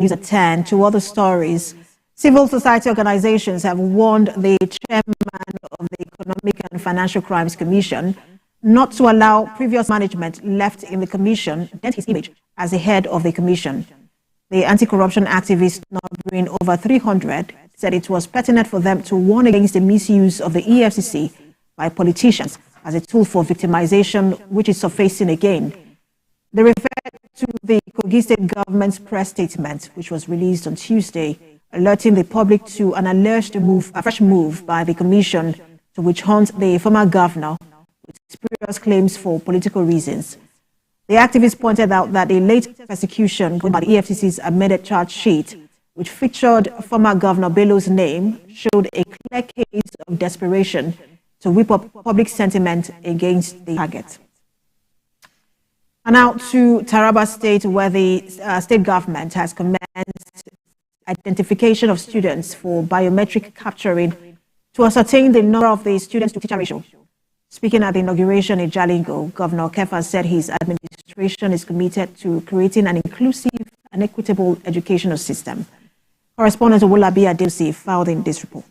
News at 10. To other stories, civil society organizations have warned the chairman of the Economic and Financial Crimes Commission not to allow previous management left in the commission dent his image as the head of the commission. The anti-corruption activist, numbering over 300, said it was pertinent for them to warn against the misuse of the EFCC by politicians as a tool for victimization, which is surfacing again. They referred to the Kogi State government's press statement, which was released on Tuesday, alerting the public to an alleged fresh move by the commission to witch hunt the former governor with spurious claims for political reasons. The activists pointed out that the late persecution by the EFCC's amended charge sheet, which featured former Governor Bello's name, showed a clear case of desperation to whip up public sentiment against the target. And now to Taraba State, where the state government has commenced identification of students for biometric capturing to ascertain the number of the students to teacher ratio. Speaking at the inauguration in Jalingo, Governor Kefas said his administration is committed to creating an inclusive and equitable educational system. Correspondent Owolabi Adeosi filed in this report.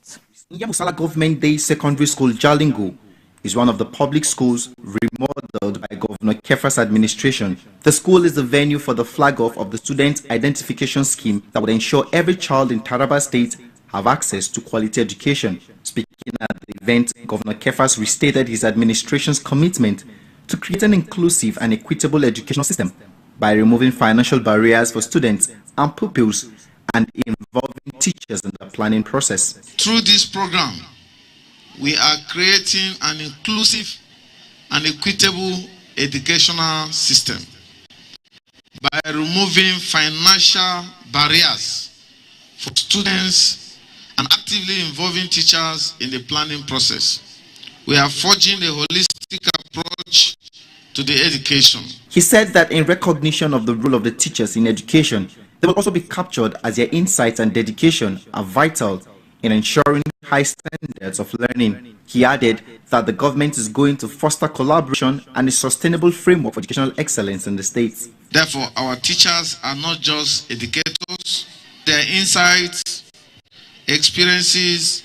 Yamusala Government Day Secondary School Jalingo is one of the public schools remodeled by Governor Kefas' administration. The school is the venue for the flag-off of the Student Identification Scheme that would ensure every child in Taraba State have access to quality education. Speaking at the event, Governor Kefas restated his administration's commitment to create an inclusive and equitable educational system by removing financial barriers for students and pupils and involving teachers in the planning process. Through this program, we are creating an inclusive and equitable educational system by removing financial barriers for students and actively involving teachers in the planning process. We are forging a holistic approach to the education. He said that in recognition of the role of the teachers in education, they will also be captured as their insights and dedication are vital in ensuring high standards of learning. He added that the government is going to foster collaboration and a sustainable framework for educational excellence in the state. Therefore, our teachers are not just educators. Their insights, experiences,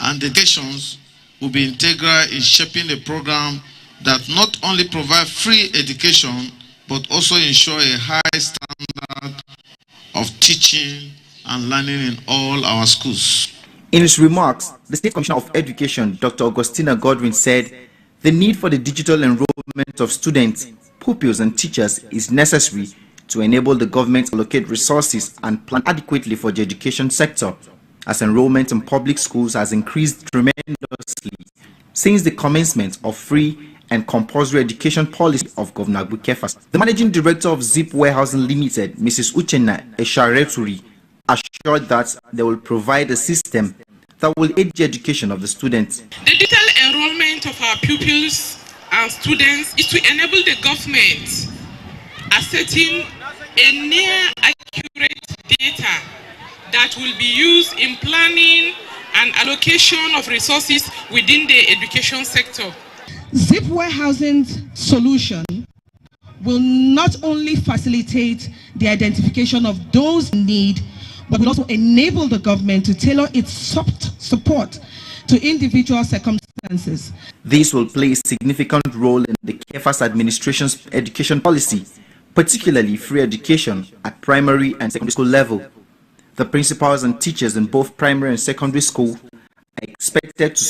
and dedications will be integral in shaping a program that not only provides free education, but also ensure a high standard of teaching and learning in all our schools. In his remarks, the State Commissioner of Education, Dr. Augustina Godwin, said the need for the digital enrollment of students, pupils, and teachers is necessary to enable the government to allocate resources and plan adequately for the education sector, as enrollment in public schools has increased tremendously since the commencement of free and compulsory education policy of Governor Agbu Kefas. The Managing Director of Zip Warehousing Limited, Mrs. Uchenna Eshareturi, assured that they will provide a system that will aid the education of the students. The digital enrollment of our pupils and students is to enable the government ascertain a near accurate data that will be used in planning and allocation of resources within the education sector. Zip Warehousing's solution will not only facilitate the identification of those in need, but will also enable the government to tailor its support to individual circumstances. This will play a significant role in the Kefas administration's education policy, particularly free education at primary and secondary school level. The principals and teachers in both primary and secondary school are expected to